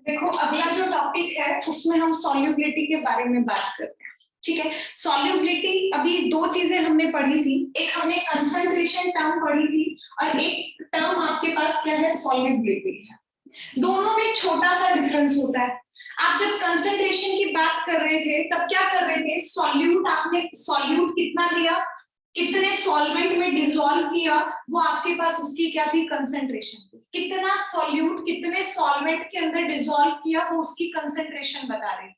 देखो अगला जो टॉपिक है उसमें हम सॉल्युबिलिटी के बारे में बात करते हैं। ठीक है, सॉल्युबिलिटी अभी दो चीजें हमने पढ़ी थी, एक हमने कंसंट्रेशन टर्म पढ़ी थी और एक टर्म आपके पास क्या है, सॉल्युबिलिटी है। दोनों में छोटा सा डिफरेंस होता है। आप जब कंसंट्रेशन की बात कर रहे थे तब क्या कर रहे थे, सॉल्यूट आपने सॉल्यूट कितना लिया, कितने सॉल्वेंट में डिसॉल्व किया, वो आपके पास उसकी क्या थी, कंसंट्रेशन थी। कितना सॉल्यूट कितने सॉल्वेंट के अंदर डिसॉल्व किया वो उसकी कंसंट्रेशन बता रही थी।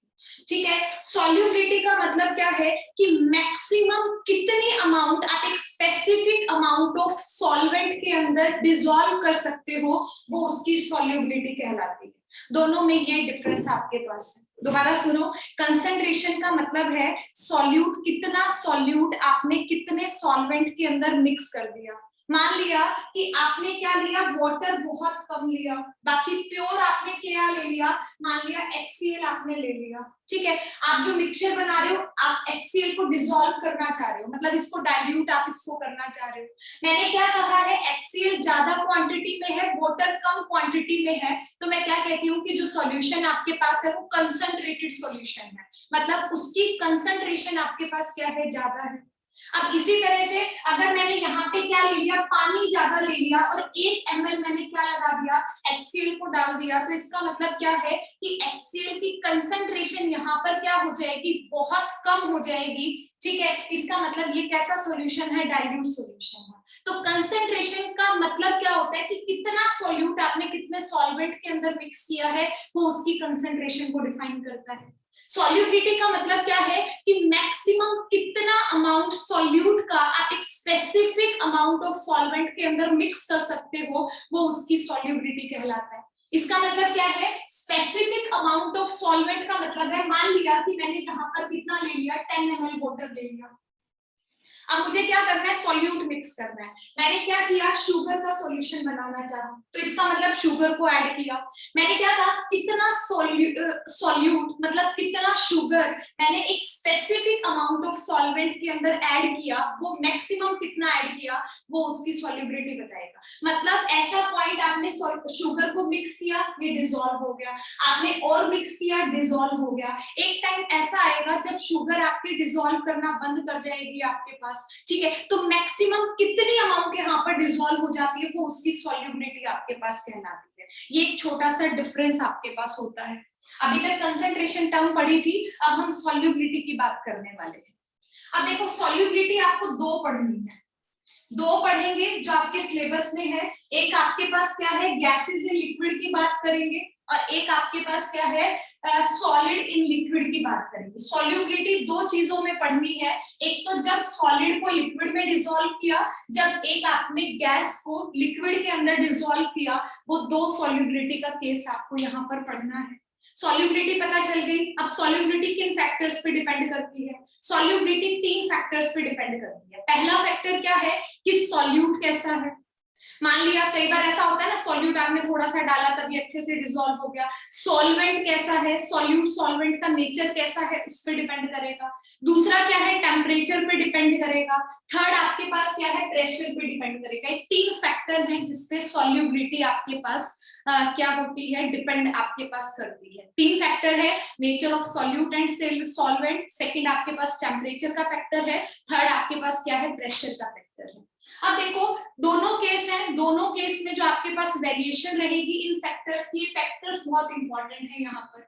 ठीक है, सॉल्युबिलिटी का मतलब क्या है कि मैक्सिमम कितनी अमाउंट आप एक स्पेसिफिक अमाउंट ऑफ सॉल्वेंट के अंदर डिसॉल्व कर सकते हो, वो उसकी सॉल्युबिलिटी कहलाती है। दोनों में ये डिफरेंस आपके पास है। दोबारा सुनो, कंसंट्रेशन का मतलब है सॉल्यूट, कितना सॉल्यूट आपने कितने सॉल्वेंट के अंदर मिक्स कर दिया। मान लिया कि आपने क्या लिया, वाटर बहुत कम लिया, बाकी प्योर आपने क्या ले लिया, मान लिया HCl आपने ले लिया। ठीक है, आप जो मिक्सचर बना रहे हो आप HCl को डिसॉल्व करना चाह रहे हो, मतलब इसको डाइल्यूट आप इसको करना चाह रहे हो। मैंने क्या कहा है, HCl ज्यादा क्वांटिटी में है, वाटर कम क्वांटिटी में है, तो मैं क्या कहती हूँ कि जो सॉल्यूशन आपके पास है वो कंसंट्रेटेड सॉल्यूशन है, मतलब उसकी कंसंट्रेशन आपके पास क्या है, ज्यादा है। अब इसी तरह से अगर मैंने यहाँ पे क्या ले लिया, पानी ज्यादा ले लिया और 1 ml मैंने क्या लगा दिया, HCl को डाल दिया, तो इसका मतलब क्या है कि HCl की कंसंट्रेशन यहाँ पर क्या हो जाएगी, बहुत कम हो जाएगी। ठीक है, इसका मतलब ये कैसा सॉल्यूशन है, डाइल्यूट सॉल्यूशन है। तो कंसंट्रेशन का मतलब क्या होता है कि कितना सॉल्यूट आपने कितने सॉल्वेंट के अंदर मिक्स किया है, वो उसकी कंसंट्रेशन को डिफाइन करता है। सॉल्युबिलिटी का मतलब क्या है कि मैक्सिमम कितना अमाउंट सॉल्यूट का आप एक स्पेसिफिक अमाउंट ऑफ सॉल्वेंट के अंदर मिक्स कर सकते हो, वो उसकी सॉल्युबिलिटी कहलाता है। इसका मतलब क्या है, स्पेसिफिक अमाउंट ऑफ सॉल्वेंट का मतलब है, मान लिया कि मैंने यहाँ पर कितना ले लिया, 10 ml वाटर ले लिया। अब मुझे क्या करना है, सॉल्यूट मिक्स करना है। मैंने क्या किया, शुगर का सॉल्यूशन बनाना चाहा, तो इसका मतलब शुगर को ऐड किया। मैंने क्या कहा, कितना सॉल्यूट मतलब कितना शुगर मैंने एक स्पेसिफिक अमाउंट ऑफ सॉल्वेंट के अंदर ऐड किया, वो मैक्सिमम कितना ऐड किया, वो उसकी सॉल्युबिलिटी बताएगा। मतलब ऐसा पॉइंट आपने शुगर को मिक्स किया, ये डिसॉल्व हो गया, आपने और मिक्स किया, डिसॉल्व हो गया। एक टाइम ऐसा आएगा जब शुगर आपकी डिसॉल्व करना बंद कर जाएगी आपके पास। ठीक है, तो मैक्सिमम कितनी अमाउंट यहाँ पर डिसॉल्व हो जाती है, वो उसकी सॉल्युबिलिटी आपके पास कहलाती है। ये एक छोटा सा डिफरेंस आपके पास होता है। अभी तक कंसंट्रेशन टर्म पढ़ी थी, अब हम सॉल्युबिलिटी की बात करने वाले हैं। अब देखो सॉल्युबिलिटी आपको दो पढ़नी है, दो पढ़ेंगे जो आपके सिलेबस में है। एक आपके पास क्या है, गैसेस इन लिक्विड की बात करेंगे, और एक आपके पास क्या है, सॉलिड इन लिक्विड की बात करेंगे। सॉल्युबिलिटी दो चीजों में पढ़नी है, एक तो जब सॉलिड को लिक्विड में डिसॉल्व किया, जब एक आपने गैस को लिक्विड के अंदर डिसॉल्व किया, वो दो सॉल्युबिलिटी का केस आपको यहाँ पर पढ़ना है। सॉल्युबिलिटी पता चल गई। अब सॉल्युबिलिटी किन फैक्टर्स पे डिपेंड करती है, सॉल्युबिलिटी 3 फैक्टर्स पे डिपेंड करती है। पहला फैक्टर क्या है कि सॉल्यूट कैसा है। मान लिया कई बार ऐसा होता है ना, सॉल्यूट आपने थोड़ा सा डाला तभी अच्छे से डिसॉल्व हो गया। सॉल्वेंट कैसा है, सॉल्यूट सॉल्वेंट का नेचर कैसा है उस पर डिपेंड करेगा। दूसरा क्या है, टेम्परेचर पे डिपेंड करेगा। थर्ड आपके पास क्या है, प्रेशर पे डिपेंड करेगा। ये 3 फैक्टर हैं जिसपे सॉल्युबिलिटी आपके पास क्या होती है, डिपेंड आपके पास करती है। 3 फैक्टर है, nature of solute and solvent, second आपके पास टेम्परेचर का फैक्टर है, थर्ड आपके पास क्या है, प्रेशर का फैक्टर है। अब देखो दोनों केस हैं, दोनों केस में जो आपके पास वेरिएशन रहेगी इन फैक्टर्स की, फैक्टर्स बहुत इंपॉर्टेंट है यहाँ पर,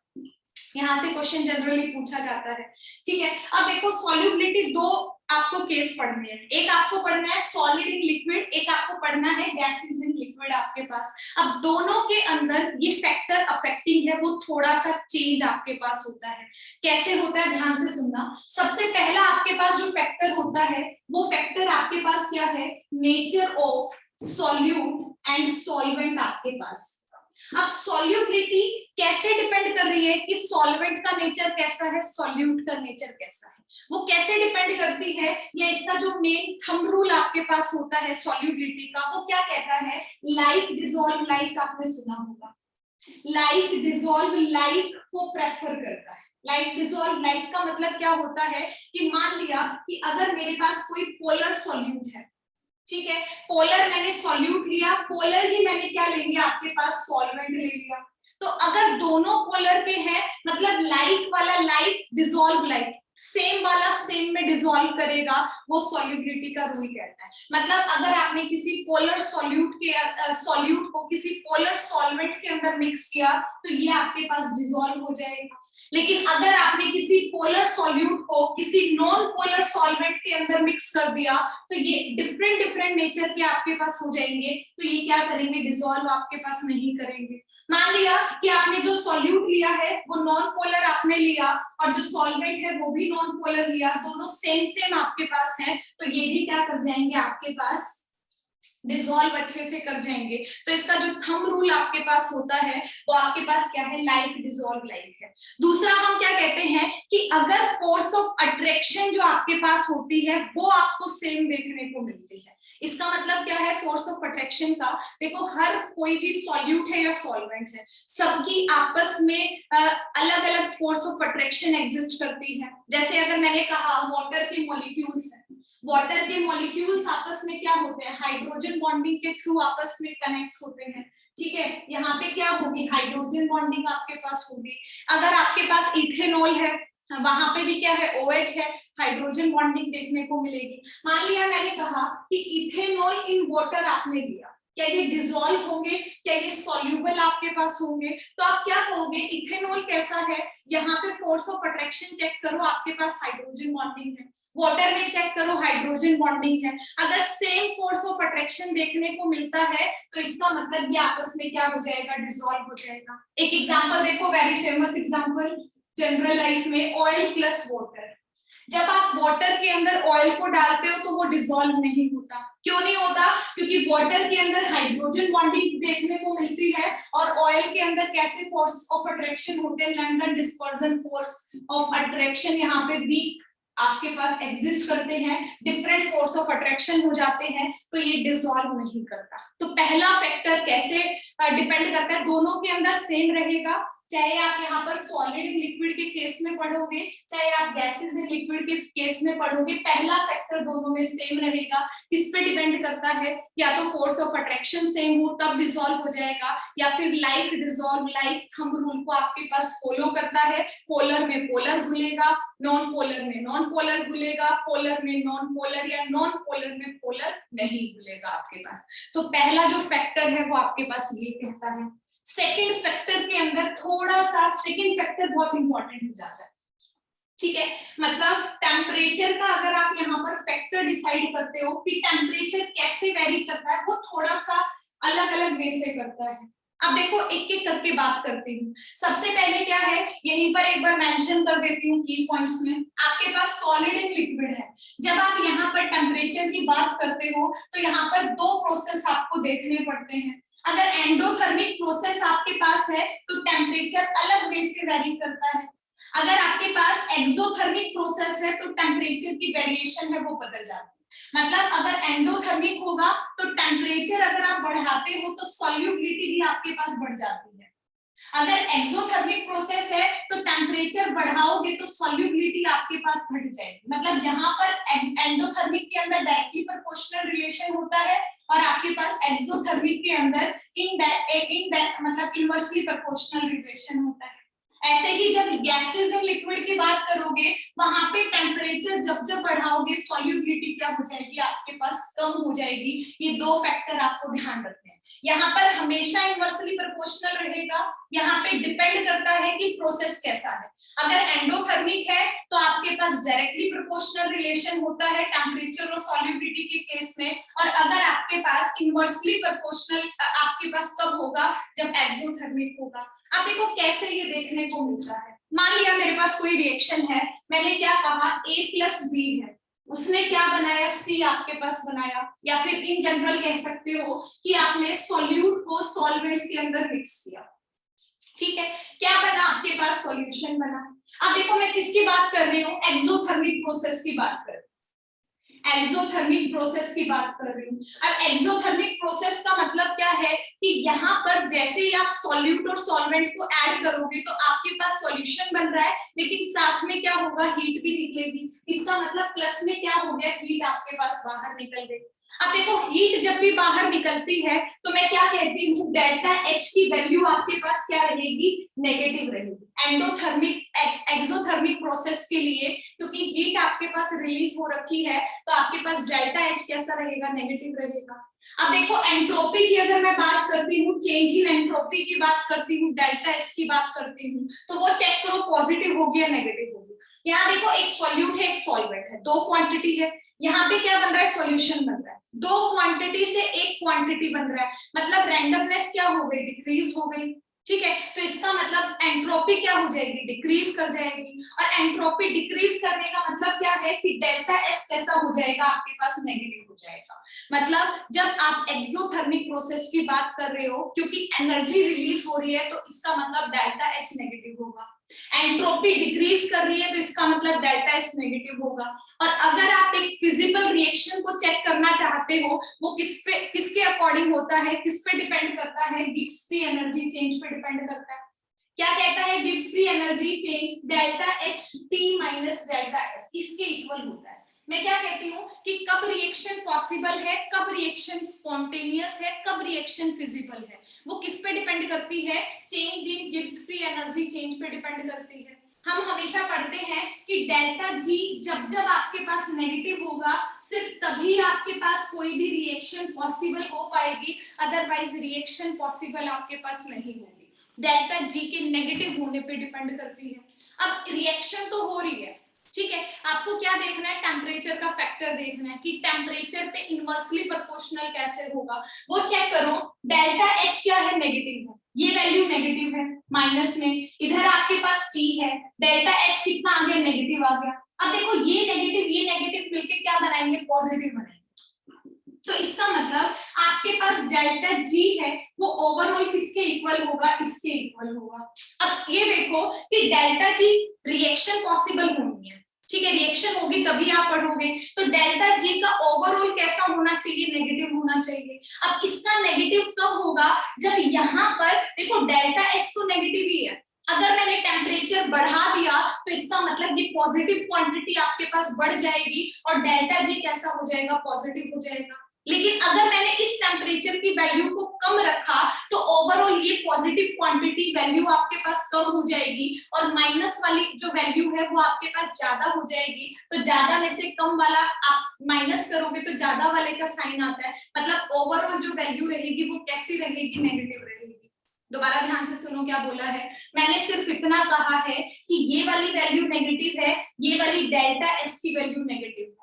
यहाँ से क्वेश्चन जनरली पूछा जाता है। ठीक है, अब देखो सॉल्युबिलिटी दो आपको केस पढ़ने हैं, एक आपको पढ़ना है सॉलिड इन लिक्विड, एक आपको पढ़ना है गैसेस इन लिक्विड आपके पास। अब दोनों के अंदर ये फैक्टर अफेक्टिंग है वो थोड़ा सा चेंज आपके पास होता है। कैसे होता है, ध्यान से सुनना। सबसे पहला आपके पास जो फैक्टर होता है वो फैक्टर आपके पास क्या है, nature of solute and solvent आपके पास। अब सॉल्युबिलिटी कैसे डिपेंड कर रही है कि सॉल्वेंट का नेचर कैसा है, सॉल्यूट का नेचर कैसा है, वो कैसे डिपेंड करती है, या इसका जो मेन थंब रूल आपके पास होता है सॉल्युबिलिटी का, वो क्या कहता है, लाइक डिसॉल्व लाइक, आपने सुना होगा। लाइक डिसॉल्व लाइक को प्रेफर करता है। लाइक डिसॉल्व लाइक का मतलब क्या होता है कि मान लिया कि अगर मेरे पास कोई पोलर सॉल्यूट है, ठीक है, पोलर मैंने सॉल्यूट लिया, पोलर ही मैंने क्या ले लिया आपके पास, सॉल्वेंट ले लिया। तो अगर दोनों पोलर के हैं मतलब लाइक वाला लाइक डिसॉल्व लाइक, सेम वाला सेम में डिसॉल्व करेगा, वो सॉल्युबिलिटी का रूल कहता है। मतलब अगर आपने किसी पोलर सॉल्यूट को किसी पोलर सॉल्वेंट के अंदर मिक्स किया तो ये आपके पास डिसॉल्व हो जाएगा। लेकिन अगर आपने किसी पोलर सॉल्यूट को किसी नॉन पोलर सॉल्वेंट के अंदर मिक्स कर दिया तो ये डिफरेंट नेचर के आपके पास हो जाएंगे, तो ये क्या करेंगे, डिसॉल्व आपके पास नहीं करेंगे। मान लिया कि आपने जो सॉल्यूट लिया है वो नॉन पोलर आपने लिया और जो सॉल्वेंट है वो भी नॉन पोलर लिया, दोनों सेम आपके पास है, तो ये भी क्या कर जाएंगे आपके पास, डिसॉल्व अच्छे से कर जाएंगे। तो इसका जो थंब रूल आपके पास होता है वो आपके पास क्या है, लाइक डिसॉल्व लाइक है। दूसरा हम क्या कहते हैं कि अगर फोर्स ऑफ अट्रैक्शन जो आपके पास होती है वो आपको सेम देखने को मिलती है। इसका मतलब क्या है, फोर्स ऑफ अट्रैक्शन का, देखो हर कोई भी सॉल्यूट है या सॉल्वेंट है, सबकी आपस में अलग अलग फोर्स ऑफ अट्रैक्शन एग्जिस्ट करती है। जैसे अगर मैंने कहा वाटर के मॉलिक्यूल्स हैं, वाटर के मॉलिक्यूल्स आपस में क्या होते हैं, हाइड्रोजन बॉन्डिंग के थ्रू आपस में कनेक्ट होते हैं। ठीक है, यहाँ पे क्या होगी, हाइड्रोजन बॉन्डिंग आपके पास होगी। अगर आपके पास इथेनॉल है, वहां पे भी क्या है, OH है, हाइड्रोजन बॉन्डिंग देखने को मिलेगी। मान लिया मैंने कहा कि इथेनॉल इन वाटर आपने लिया, क्या ये डिसॉल्व होंगे, क्या ये सॉल्यूबल आपके पास होंगे? तो आप क्या कहोगे, इथेनॉल कैसा है, यहाँ पे फोर्स ऑफ अट्रैक्शन चेक करो, आपके पास हाइड्रोजन बॉन्डिंग है। वाटर में चेक करो, हाइड्रोजन बॉन्डिंग है। अगर सेम फोर्स ऑफ अट्रैक्शन देखने को मिलता है तो इसका मतलब ये आपस में क्या हो जाएगा, डिसॉल्व हो जाएगा। एक एग्जांपल देखो, very famous example general life में, ऑयल प्लस वाटर। जब आप वाटर के अंदर ऑयल को डालते हो तो वो डिसॉल्व नहीं होता। क्यों नहीं होता? क्योंकि वाटर के अंदर हाइड्रोजन बॉन्डिंग देखने को मिलती है और ऑयल के अंदर कैसे फोर्स ऑफ अट्रैक्शन होते हैं, London dispersion force of attraction यहाँ पे वीक आपके पास एग्जिस्ट करते हैं, डिफरेंट फोर्स ऑफ अट्रैक्शन हो जाते हैं, तो ये डिसॉल्व नहीं करता। तो पहला फैक्टर कैसे डिपेंड करता है, दोनों के अंदर सेम रहेगा, चाहे आप यहाँ पर सॉलिड इन लिक्विड के केस में पढ़ोगे, चाहे आप गैसेस इन लिक्विड के केस में पढ़ोगे, पहला फैक्टर दोनों में सेम रहेगा। किस पे डिपेंड करता है, या तो फोर्स ऑफ अट्रैक्शन सेम हो तब डिसॉल्व हो जाएगा, या फिर like dissolve like thumb rule को आपके पास फॉलो करता है। पोलर में पोलर घुलेगा, नॉन पोलर में नॉन पोलर घुलेगा, पोलर में नॉन पोलर या नॉन पोलर में पोलर नहीं घुलेगा आपके पास। तो पहला जो फैक्टर है वो आपके पास ये कहता है। सेकंड फैक्टर के अंदर थोड़ा सा सेकंड फैक्टर बहुत इंपॉर्टेंट हो जाता है। ठीक है, मतलब टेम्परेचर का अगर आप यहाँ पर फैक्टर डिसाइड करते हो कि टेम्परेचर कैसे वेरी करता है, वो थोड़ा सा अलग अलग वे से करता है। अब देखो एक एक करके बात करती हूँ। सबसे पहले क्या है, यहीं पर एक बार मेंशन कर देती हूँ की पॉइंट्स में, आपके पास सॉलिड एंड लिक्विड है। जब आप यहाँ पर टेम्परेचर की बात करते हो तो यहाँ पर दो प्रोसेस आपको देखने पड़ते हैं। अगर एंडोथर्मिक प्रोसेस आपके पास है तो टेम्परेचर अलग वे से वेरी करता है। अगर आपके पास एक्सोथर्मिक प्रोसेस है तो टेम्परेचर की वेरिएशन है वो बदल जाती है। मतलब अगर एंडोथर्मिक होगा तो टेम्परेचर अगर आप बढ़ाते हो तो सॉल्युबिलिटी भी आपके पास बढ़ जाती है। अगर एक्सोथर्मिक प्रोसेस है तो टेम्परेचर बढ़ाओगे तो सॉल्युबिलिटी आपके पास घट जाएगी। मतलब यहाँ पर एंडोथर्मिक के अंदर डायरेक्टली प्रोपोर्शनल रिलेशन होता है और आपके पास एक्सोथर्मिक के अंदर मतलब इनवर्सली प्रोपोर्शनल रिलेशन होता है। ऐसे ही जब गैसेस एंड लिक्विड की बात करोगे वहां पे टेम्परेचर जब जब बढ़ाओगे सॉल्युबिलिटी क्या हो जाएगी, आपके पास कम हो जाएगी। ये दो फैक्टर आपको ध्यान रखने हैं। यहाँ पर हमेशा इनवर्सली प्रोपोर्शनल रहेगा, यहाँ पे डिपेंड करता है कि प्रोसेस कैसा है। अगर एंडोथर्मिक है तो आपके पास डायरेक्टली प्रोपोर्शनल रिलेशन होता है टेम्परेचर और सॉल्युबिलिटी के केस में, और अगर आपके पास इनवर्सली प्रोपोर्शनल आपके पास कब होगा, जब एक्सोथर्मिक होगा। अब देखो कैसे ये देखने को मिलता है। मान लिया मेरे पास कोई रिएक्शन है, मैंने क्या कहा A प्लस B है, उसने क्या बनाया C आपके पास बनाया, या फिर इन जनरल कह सकते हो कि आपने सॉल्यूट को सॉल्वेंट के अंदर मिक्स किया। ठीक है, क्या बना, आपके पास सॉल्यूशन बना। अब देखो मैं किसकी बात कर रही हूँ, एक्सोथर्मिक प्रोसेस की बात कर रही हूँ, एक्सोथर्मिक प्रोसेस की बात कर रही हूँ। अब एक्सोथर्मिक प्रोसेस का मतलब क्या है कि यहाँ पर जैसे ही आप सॉल्यूट और सॉल्वेंट को ऐड करोगे तो आपके पास सॉल्यूशन बन रहा है, लेकिन साथ में क्या होगा, हीट भी निकलेगी। इसका मतलब प्लस में क्या हो गया, हीट आपके पास बाहर निकल गई। अब देखो हीट जब भी बाहर निकलती है तो मैं क्या कहती हूँ, डेल्टा एच की वैल्यू आपके पास क्या रहेगी, नेगेटिव रहेगी। एंडोथर्मिक एक्सोथर्मिक प्रोसेस के लिए, क्योंकि हीट आपके पास रिलीज हो रखी है, तो आपके पास डेल्टा एच कैसा रहेगा, नेगेटिव रहेगा। अब देखो एंट्रोपी की अगर मैं बात करती हूँ, चेंज इन एंट्रोपी की बात करती हूँ, डेल्टा एच की बात करती हूँ, तो वो चेक करो पॉजिटिव होगी या नेगेटिव होगी। यहाँ देखो एक सॉल्यूट है, एक सॉल्वेंट है, दो क्वांटिटी है, यहाँ पे क्या बन रहा है, सॉल्यूशन बन रहा है। दो क्वांटिटी से एक क्वांटिटी बन रहा है, मतलब रैंडमनेस क्या हो गई, डिक्रीज हो गई। ठीक है, तो इसका मतलब एंट्रोपी क्या हो जाएगी, डिक्रीज कर जाएगी। और एंट्रोपी डिक्रीज करने का मतलब क्या है कि डेल्टा एस कैसा हो जाएगा, आपके पास नेगेटिव हो जाएगा। मतलब जब आप एक्सोथर्मिक प्रोसेस की बात कर रहे हो, क्योंकि एनर्जी रिलीज हो रही है, तो इसका मतलब डेल्टा एच नेगेटिव होगा। एंट्रोपी डिक्रीज कर रही है, तो इसका मतलब डेल्टा एच नेगेटिव होगा। और अगर आप एक फिजिकल रिएक्शन को चेक करना चाहते हो, वो किसके अकॉर्डिंग होता है, किस पे डिपेंड करता है, गिब्स फ्री एनर्जी चेंज पे डिपेंड करता है। क्या कहता है, Gibbs free energy change delta H T minus delta S इसके इक्वल होता है। मैं क्या कहती हूँ कि कब रिएक्शन पॉसिबल है, कब रिएक्शन स्पॉन्टेनियस है, कब रिएक्शन फिजिबल है, वो किस पे डिपेंड करती है, change in Gibbs free energy change पे डिपेंड करती है। हम हमेशा पढ़ते हैं कि डेल्टा जी जब जब आपके पास नेगेटिव होगा, सिर्फ तभी आपके पास कोई भी रिएक्शन पॉसिबल हो पाएगी, अदरवाइज रिएक्शन पॉसिबल आपके पास नहीं होगी। डेल्टा जी के नेगेटिव होने पे डिपेंड करती है। अब रिएक्शन तो हो रही है, ठीक है, आपको क्या देखना है, टेम्परेचर का फैक्टर देखना है कि टेम्परेचर पे इनवर्सली प्रोपोर्शनल कैसे होगा, वो चेक करो। डेल्टा एच क्या है, नेगेटिव है, ये वैल्यू नेगेटिव है माइनस में, इधर आपके पास टी है, डेल्टा एच कितना आ गया, नेगेटिव आ गया। अब देखो ये नेगेटिव मिलके क्या बनाएंगे, पॉजिटिव बनाएंगे। तो इसका मतलब आपके पास डेल्टा जी है, वो ओवरऑल किसके इक्वल होगा, इसके इक्वल होगा। अब ये देखो कि डेल्टा जी रिएक्शन पॉसिबल होनी है, ठीक है, रिएक्शन होगी तभी आप पढ़ोगे, तो डेल्टा जी का ओवरऑल कैसा होना चाहिए, नेगेटिव होना चाहिए। अब इसका नेगेटिव कब होगा, जब यहाँ पर देखो डेल्टा एस तो नेगेटिव ही है, अगर मैंने टेम्परेचर बढ़ा दिया तो इसका मतलब ये पॉजिटिव क्वांटिटी आपके पास बढ़ जाएगी और डेल्टा जी कैसा हो जाएगा, पॉजिटिव हो जाएगा। लेकिन अगर मैंने इस टेम्परेचर की वैल्यू को कम रखा तो ओवरऑल ये पॉजिटिव क्वांटिटी वैल्यू आपके पास कम हो जाएगी और माइनस वाली जो वैल्यू है वो आपके पास ज्यादा हो जाएगी। तो ज्यादा में से कम वाला आप माइनस करोगे तो ज्यादा वाले का साइन आता है, मतलब ओवरऑल जो वैल्यू रहेगी वो कैसी रहेगी, नेगेटिव रहेगी। दोबारा ध्यान से सुनो क्या बोला है, मैंने सिर्फ इतना कहा है कि ये वाली वैल्यू नेगेटिव है, ये वाली डेल्टा एस की वैल्यू नेगेटिव है।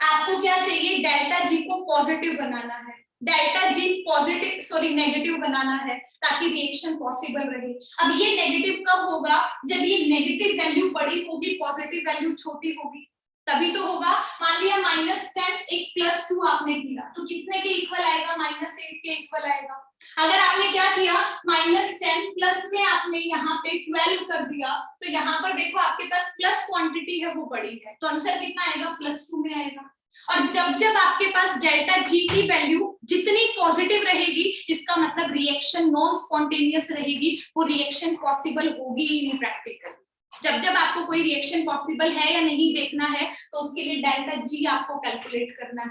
आपको क्या चाहिए, डेल्टा जी को पॉजिटिव बनाना है, delta G positive sorry negative बनाना है ताकि रिएक्शन पॉसिबल रहे। अब ये नेगेटिव कब होगा, जब ये नेगेटिव वैल्यू बड़ी होगी, पॉजिटिव वैल्यू छोटी होगी, तभी तो होगा। मान लिया -10 एक +2 आपने किया तो कितने के इक्वल आएगा, -8 के इक्वल आएगा। अगर आपने क्या किया, -10 प्लस में आपने यहाँ पे 12 कर दिया, तो यहाँ पर देखो आपके पास प्लस क्वांटिटी है वो बड़ी है, तो आंसर कितना आएगा, +2 में आएगा। और जब जब आपके पास डेल्टा जी की वैल्यू जितनी पॉजिटिव रहेगी, इसका मतलब रिएक्शन नॉन स्पॉन्टेनियस रहेगी, वो रिएक्शन पॉसिबल होगी ही नहीं प्रैक्टिकल। जब जब आपको कोई रिएक्शन पॉसिबल है या नहीं देखना है, तो उसके लिए डेल्टा जी आपको कैलकुलेट करना है।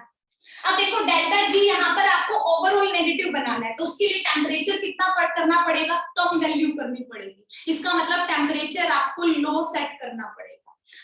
अब देखो डेल्टा जी यहाँ पर आपको ओवरऑल नेगेटिव बनाना है, तो उसके लिए टेम्परेचर कितना करना पड़ेगा, कम वैल्यू करनी पड़ेगी। इसका मतलब टेम्परेचर आपको लो सेट करना पड़ेगा।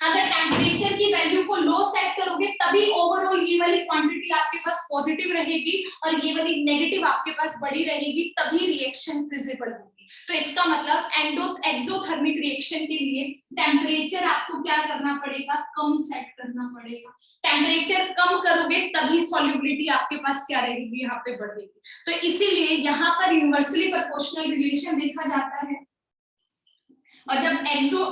अगर टेम्परेचर की वैल्यू को लो सेट करोगे तभी ओवरऑल ये वाली क्वांटिटी आपके पास पॉजिटिव रहेगी और ये वाली नेगेटिव आपके पास बड़ी रहेगी, तभी रिएक्शन फिजिबल होगी। तो इसका मतलब एक्सोथर्मिक रिएक्शन के लिए टेम्परेचर आपको क्या करना पड़ेगा, कम सेट करना पड़ेगा। टेम्परेचर कम करोगे तभी सॉल्युबिलिटी आपके पास क्या रहेगी, यहाँ पे बढ़ेगी। तो इसीलिए यहाँ पर इनवर्सली प्रोपोर्शनल रिलेशन देखा जाता है। और जब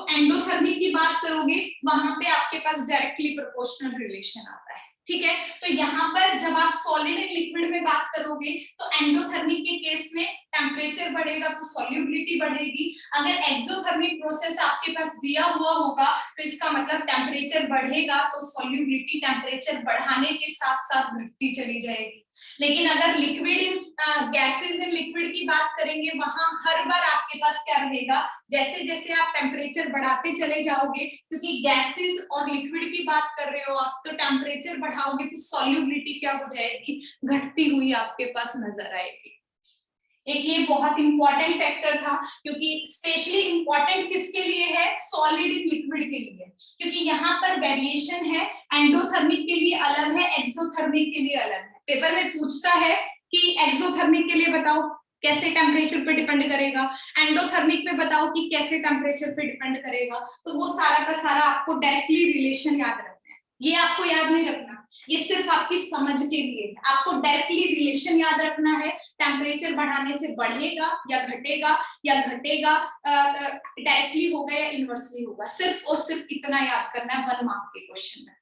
एंडोथर्मिक की बात करोगे वहां पे आपके पास डायरेक्टली प्रोपोर्शनल रिलेशन आता है, ठीक है। तो यहाँ पर जब आप सॉलिड एंड लिक्विड में बात करोगे तो एंडोथर्मिक के केस में टेम्परेचर बढ़ेगा तो सॉल्युबिलिटी बढ़ेगी। अगर एक्सोथर्मिक प्रोसेस आपके पास दिया हुआ होगा तो इसका मतलब टेम्परेचर बढ़ेगा तो सॉल्युबिलिटी टेम्परेचर बढ़ाने के साथ साथ घटती चली जाएगी। लेकिन अगर liquid in gases in liquid की बात करेंगे, वहां हर बार आपके पास क्या रहेगा, जैसे जैसे आप टेम्परेचर बढ़ाते चले जाओगे, क्योंकि गैसेस और लिक्विड की बात कर रहे हो आप, तो टेम्परेचर बढ़ाओगे तो सॉल्युबिलिटी क्या हो जाएगी, घटती हुई आपके पास नजर आएगी। एक ये बहुत इंपॉर्टेंट फैक्टर था, क्योंकि स्पेशली इंपॉर्टेंट किसके लिए है, सॉलिड इन लिक्विड के लिए, क्योंकि यहाँ पर वेरिएशन है, एंडोथर्मिक के लिए अलग है, एक्सोथर्मिक के लिए अलग है। पेपर में पूछता है कि एक्सोथर्मिक के लिए बताओ कैसे टेम्परेचर पे डिपेंड करेगा, एंडोथर्मिक पे बताओ कि कैसे टेम्परेचर पे डिपेंड करेगा, तो वो सारा का सारा आपको डायरेक्टली रिलेशन याद रखना है। ये आपको याद नहीं रखना, ये सिर्फ आपकी समझ के लिए है। आपको डायरेक्टली रिलेशन याद रखना है, टेम्परेचर बढ़ाने से बढ़ेगा या घटेगा, या घटेगा डायरेक्टली होगा या इनवर्सली होगा, सिर्फ और सिर्फ इतना याद करना है 1 मार्क के क्वेश्चन में।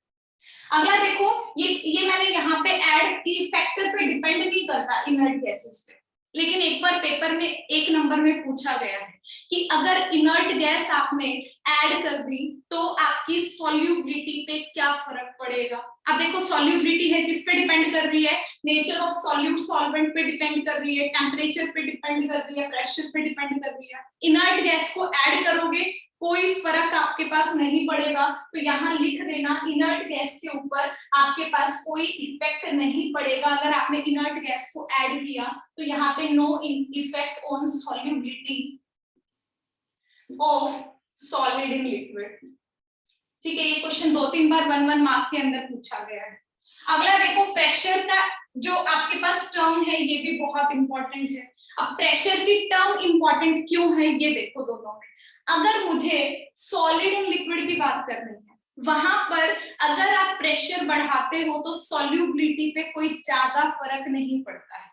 अगला देखो, ये मैंने यहाँ पे ऐड की, फैक्टर पे डिपेंड नहीं करता इनर्ट गैसेस पे, लेकिन एक बार पेपर में 1 नंबर में पूछा गया है कि अगर इनर्ट गैस आपने ऐड कर दी तो आपकी सॉल्युबिलिटी पे क्या फर्क पड़ेगा। अब देखो सॉल्युबिलिटी है, किस पे डिपेंड कर रही है, नेचर ऑफ सॉल्यूट सॉल्वेंट पे डिपेंड कर रही है, टेम्परेचर पे डिपेंड कर रही है, प्रेशर पे डिपेंड कर रही है। इनर्ट गैस को ऐड करोगे कोई फर्क आपके पास नहीं पड़ेगा, तो यहाँ लिख देना इनर्ट गैस के ऊपर आपके पास कोई इफेक्ट नहीं पड़ेगा। अगर आपने इनर्ट गैस को ऐड किया तो यहाँ पे no effect on solubility of solid in liquid. ठीक है, ये क्वेश्चन 2-3 बार 1-1 मार्क के अंदर पूछा गया है। अगला देखो, प्रेशर का जो आपके पास टर्म है ये भी बहुत इंपॉर्टेंट है। अब प्रेशर की टर्म इंपॉर्टेंट क्यों है ये देखो दोनों में। अगर मुझे सॉलिड इन लिक्विड की बात करनी है, वहां पर अगर आप प्रेशर बढ़ाते हो तो सॉल्युबिलिटी पे कोई ज्यादा फर्क नहीं पड़ता है।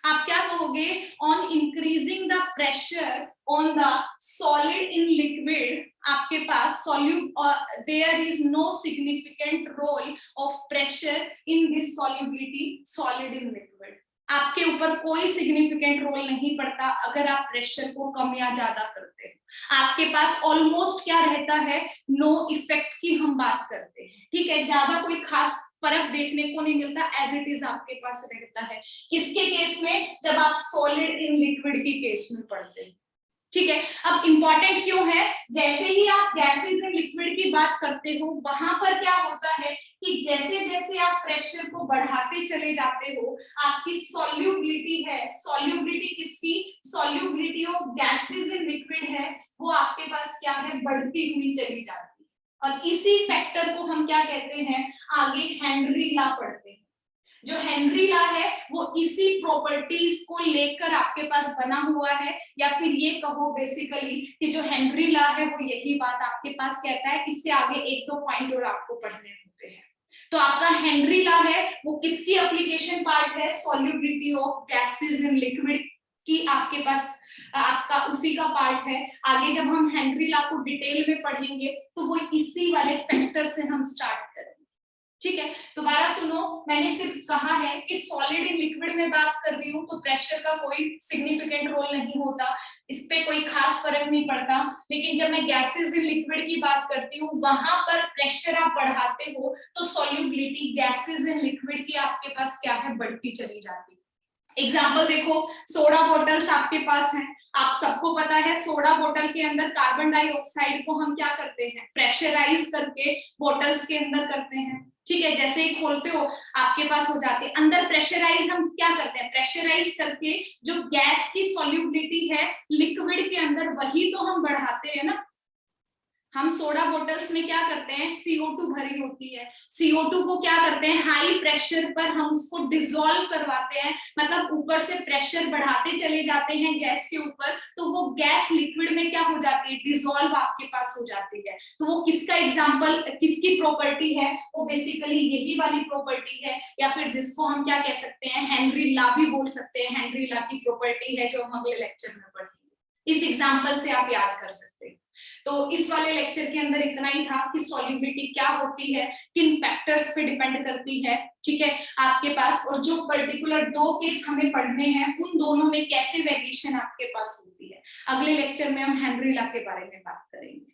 आप क्या कहोगे, on increasing the pressure on the solid in liquid, आपके पास there is no significant role of pressure in this solubility solid in liquid. आपके ऊपर कोई सिग्निफिकेंट रोल नहीं पड़ता अगर आप प्रेशर को कम या ज्यादा करते हो। आपके पास ऑलमोस्ट क्या रहता है, नो इफेक्ट की हम बात करते हैं। ठीक है, ज्यादा कोई खास फर्क देखने को नहीं मिलता, एज इट इज आपके पास रहता है। किसके केस में, जब आप सॉलिड इन लिक्विड के केस में पढ़ते हैं। ठीक है, अब इंपॉर्टेंट क्यों है, जैसे ही आप गैसेस इन लिक्विड की बात करते हो वहां पर क्या होता है कि जैसे जैसे आप प्रेशर को बढ़ाते चले जाते हो, आपकी सॉल्युबिलिटी है, सॉल्युबिलिटी किसकी, solubility of gases in liquid है, वो आपके पास क्या है, बढ़ती हुई चली जाती है। और इसी फैक्टर को हम क्या कहते हैं, आगे हेनरी लॉ पढ़ते हैं। जो हेनरी लॉ है वो इसी प्रॉपर्टीज को लेकर आपके पास बना हुआ है, या फिर ये कहो बेसिकली कि जो हेनरी लॉ है वो यही बात आपके पास कहता है। इससे आगे 1-2 पॉइंट और आपको पढ़ने होते हैं। तो आपका हेनरी लॉ है वो किसकी एप्लीकेशन पार्ट है, solubility of gases in liquid की आपके पास आपका उसी का पार्ट है। आगे जब हम हेनरी लॉ को डिटेल में पढ़ेंगे तो वो इसी वाले फैक्टर से हम स्टार्ट करेंगे। ठीक है, दोबारा सुनो, मैंने सिर्फ कहा है कि सॉलिड इन लिक्विड में बात कर रही हूँ तो प्रेशर का कोई सिग्निफिकेंट रोल नहीं होता, इस पे कोई खास फर्क नहीं पड़ता। लेकिन जब मैं गैसेस इन लिक्विड की बात करती हूँ वहां पर प्रेशर आप बढ़ाते हो तो सॉल्युबिलिटी गैसेस इन लिक्विड की आपके पास क्या है, बढ़ती चली जाती है। एग्जाम्पल देखो, सोडा बोतल्स आपके पास हैं, आप सबको पता है सोडा बोतल के अंदर कार्बन डाइऑक्साइड को हम क्या करते हैं, प्रेशराइज करके बोतल्स के अंदर करते हैं। ठीक है, जैसे ही खोलते हो आपके पास हो जाते हैं अंदर प्रेशराइज। हम क्या करते हैं, प्रेशराइज करके जो गैस की सॉल्युबिलिटी है लिक्विड के अंदर वही तो हम बढ़ाते हैं ना। हम सोडा बोतल्स में क्या करते हैं, CO2 भरी होती है, CO2 को क्या करते हैं, हाई प्रेशर पर हम उसको डिसॉल्व करवाते हैं, मतलब ऊपर से प्रेशर बढ़ाते चले जाते हैं गैस के ऊपर, तो वो गैस लिक्विड में क्या हो जाती है, डिसॉल्व आपके पास हो जाती है। तो वो किसका एग्जांपल, किसकी प्रॉपर्टी है, वो बेसिकली यही वाली प्रॉपर्टी है, या फिर जिसको हम क्या कह सकते हैं, हेनरी लॉ भी बोल सकते हैं। हेनरी लॉ की प्रॉपर्टी है जो हम अगले लेक्चर में पढ़ेंगे। इस एग्जांपल से आप याद कर सकते हैं। तो इस वाले लेक्चर के अंदर इतना ही था कि सॉल्युबिलिटी क्या होती है, किन फैक्टर्स पे डिपेंड करती है, ठीक है आपके पास, और जो पर्टिकुलर 2 केस हमें पढ़ने हैं उन दोनों में कैसे वेरिएशन आपके पास होती है। अगले लेक्चर में हम हेनरी लॉ के बारे में बात करेंगे।